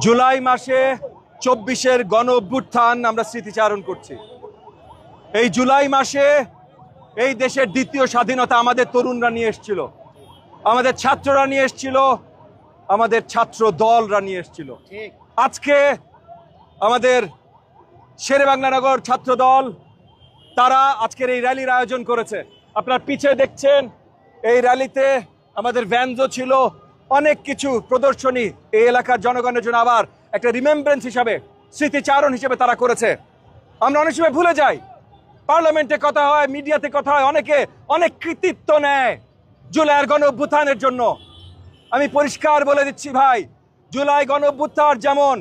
জুলাই মাসে ২৪-এর গণ অভ্যুত্থান আমরা স্মৃতিচারণ করছি। এই জুলাই মাসে এই দেশের দ্বিতীয় স্বাধীনতা আমাদের তরুণরা নিয়ে এসেছিল, আমাদের ছাত্ররা নিয়ে এসেছিল, আমাদের ছাত্র দলরা নিয়ে এসেছিল। আজকে আমাদের শেরেবাংলানগর ছাত্র দল তারা আজকের এই র্যালির আয়োজন করেছে। আপনার পিছে দেখছেন এই র্যালিতে আমাদের ভ্যানজও ছিল, অনেক কিছু প্রদর্শনী এই এলাকার জনগণের জন্য আবার একটা রিমেম্বারেন্স হিসাবে, স্মৃতিচারণ হিসেবে তারা করেছে। আমরা অনেক সময় ভুলে যাই, পার্লামেন্টে কথা হয়, মিডিয়াতে কথা হয়, অনেকে অনেক কৃতিত্ব নেয় জুলাইয়ের গণ অভ্যুত্থানের জন্য। আমি পরিষ্কার বলে দিচ্ছি ভাই, জুলাই গণ অভ্যুত্থান যেমন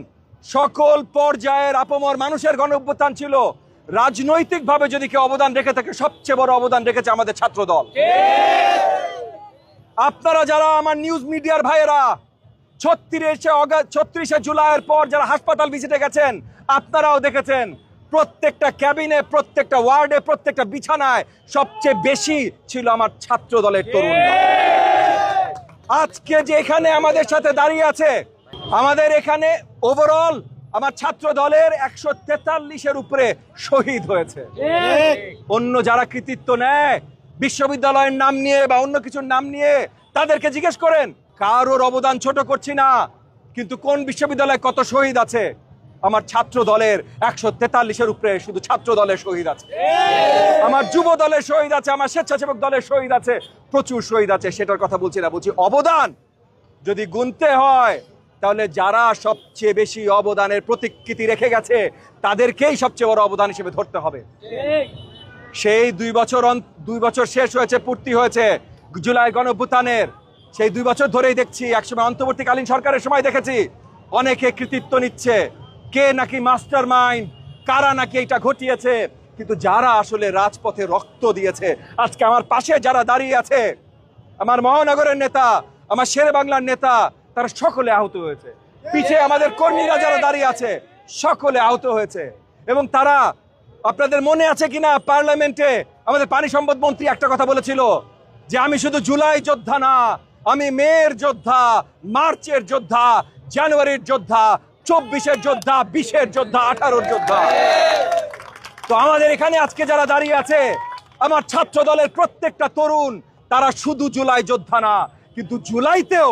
সকল পর্যায়ের আপামর মানুষের গণ অভ্যুত্থান ছিল, রাজনৈতিকভাবে যদি কেউ অবদান রেখে থাকে সবচেয়ে বড় অবদান রেখেছে আমাদের ছাত্র দল। আপনারা যারা আমার নিউজ মিডিয়ার ভাইয়েরা ৩৬শে জুলাইয়ের পর যারা হাসপাতাল ভিজিটে গেছেন, আপনারাও দেখেছেন প্রত্যেকটা ক্যাবিনে, প্রত্যেকটা ওয়ার্ডে, প্রত্যেকটা বিছানায় সবচেয়ে বেশি ছিল আমার ছাত্র দলের তরুণ। আজকে যে এখানে আমাদের সাথে দাঁড়িয়ে আছে, আমাদের এখানে ওভারঅল আমার ছাত্র দলের ১৪৩-এর উপরে শহীদ হয়েছে। অন্য যারা কৃতিত্ব নেয় বিশ্ববিদ্যালয়ের নাম নিয়ে বা অন্য কিছুর নাম নিয়ে, তাদেরকে জিজ্ঞেস করেন, কারোর অবদান ছোট করছি না, কিন্তু কোন বিশ্ববিদ্যালয়ে কত শহীদ আছে? আমার ছাত্র দলের ১৪৩-এর উপরে শুধু ছাত্র দলের শহীদ আছে, আমার যুব দলের শহীদ আছে, আমার স্বেচ্ছাসেবক দলের শহীদ আছে, প্রচুর শহীদ আছে। সেটার কথা বলছি না, বলছি অবদান যদি গুনতে হয় তাহলে যারা সবচেয়ে বেশি অবদানের প্রতিকৃতি রেখে গেছে তাদেরকেই সবচেয়ে বড় অবদান হিসেবে ধরতে হবে। সেই ২ বছর শেষ হয়েছে, পূর্তি হয়েছে জুলাই গণ অভ্যুত্থানের। সেই ২ বছর ধরেই দেখছি, একসময় অন্তর্বর্তীকালীন সরকারের সময় দেখেছি অনেকে কৃতিত্ব নিচ্ছে, কে নাকি মাস্টার মাইন্ড, কারা নাকি এটা ঘটিয়েছে, কিন্তু যারা আসলে রাজপথে রক্ত দিয়েছে, আজকে আমার পাশে যারা দাঁড়িয়ে আছে, আমার মহানগরের নেতা, আমার শেরেবাংলার নেতা, তারা সকলে আহত হয়েছে। পিছে আমাদের কর্মীরা যারা দাঁড়িয়ে আছে সকলে আহত হয়েছে। এবং তারা, আপনাদের মনে আছে কিনা, পার্লামেন্টে আমাদের পানি সম্পদ মন্ত্রী একটা কথা বলেছিল যে আমি শুধু জুলাই যোদ্ধা না, আমি মের যোদ্ধা, মার্চের যোদ্ধা, জানুয়ারির যোদ্ধা, ২৪-এর যোদ্ধা, ২০-এর যোদ্ধা, ১৮-র যোদ্ধা। তো আমাদের এখানে আজকে যারা দাঁড়িয়ে আছে, আমার ছাত্র দলের প্রত্যেকটা তরুণ, তারা শুধু জুলাই যোদ্ধা না, কিন্তু জুলাইতেও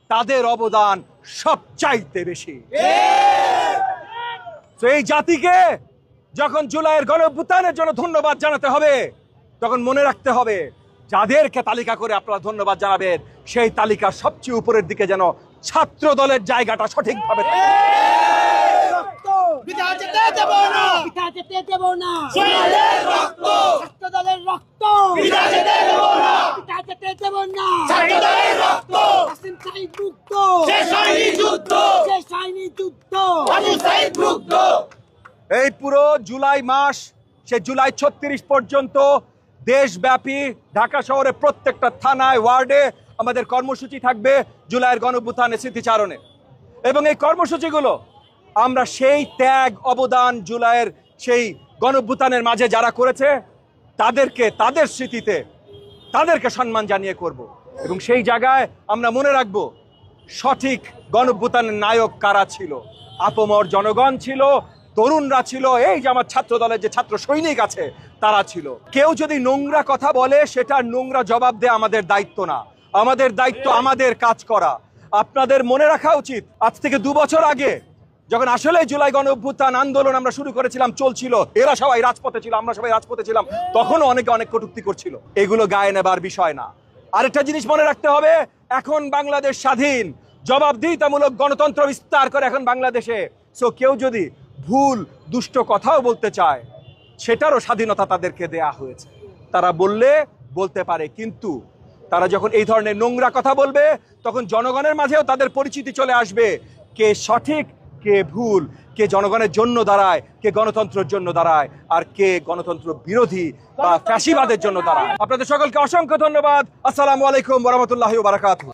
তাদের অবদান সবচাইতে বেশি। তো এই জাতিকে যখন জুলাইয়ের গণ অভ্যুত্থানের জন্য ধন্যবাদ জানাতে হবে, তখন মনে রাখতে হবে যাদেরকে তালিকা করে আপনারা ধন্যবাদ জানাবেন, সেই তালিকার সবচেয়ে উপরের দিকে যেন ছাত্র দলের জায়গাটা সঠিকভাবে এই পুরো জুলাই মাস, সে জুলাই ৩৬ পর্যন্ত দেশব্যাপী ঢাকা শহরে প্রত্যেকটা থানায়, ওয়ার্ডে আমাদের কর্মসূচি থাকবে জুলাইয়ের গণ অভ্যুত্থানের স্মৃতিচারণে। এবং এই কর্মসূচিগুলো আমরা সেই ত্যাগ, অবদান, জুলাইয়ের সেই গণ অভ্যুত্থানের মাঝে যারা করেছে তাদেরকে, তাদের স্মৃতিতে তাদেরকে সম্মান জানিয়ে করব। এবং সেই জায়গায় আমরা মনে রাখবো সঠিক গণ অভ্যুত্থানের নায়ক কারা ছিল। আপামর জনগণ ছিল, তরুণরা ছিল, এই যে আমার ছাত্র দলের যে ছাত্র সৈনিক আছে তারা ছিল। কেউ যদি নোংরা কথা বলে সেটার নোংরা জবাব দেয়া আমাদের দায়িত্ব না, আমাদের দায়িত্ব আমাদের কাজ করা। আপনাদের মনে রাখা উচিত, আজ থেকে ২ বছর আগে যখন আসলে জুলাই গণ অভ্যুত্থান আন্দোলন আমরা শুরু করেছিলাম, চলছিল, এরা সবাই রাজপথে ছিল, আমরা সবাই রাজপথে ছিলাম, তখনও অনেকে অনেক কটূক্তি করছিল। এগুলো গায়ে নেবার বিষয় না। আরেকটা জিনিস মনে রাখতে হবে, এখন বাংলাদেশ স্বাধীন, জবাবদিহিতামূলক গণতন্ত্র বিস্তার করে এখন বাংলাদেশে। সো কেউ যদি ভুল দুষ্ট কথাও বলতে চায়, সেটারও স্বাধীনতা তাদেরকে দেয়া হয়েছে, তারা বলতে পারে। কিন্তু তারা যখন এই ধরনের নোংরা কথা বলবে, তখন জনগণের মাঝেও তাদের পরিচিতি চলে আসবে, কে সঠিক, কে ভুল, কে জনগণের জন্য দাঁড়ায়, কে গণতন্ত্রের জন্য দাঁড়ায়, আর কে গণতন্ত্র বিরোধী বা ফ্যাসিবাদের জন্য দাঁড়ায়। আপনাদের সকলকে অসংখ্য ধন্যবাদ। আসসালামু আলাইকুম ওয়া রাহমাতুল্লাহি ওয়া বারাকাতুহু।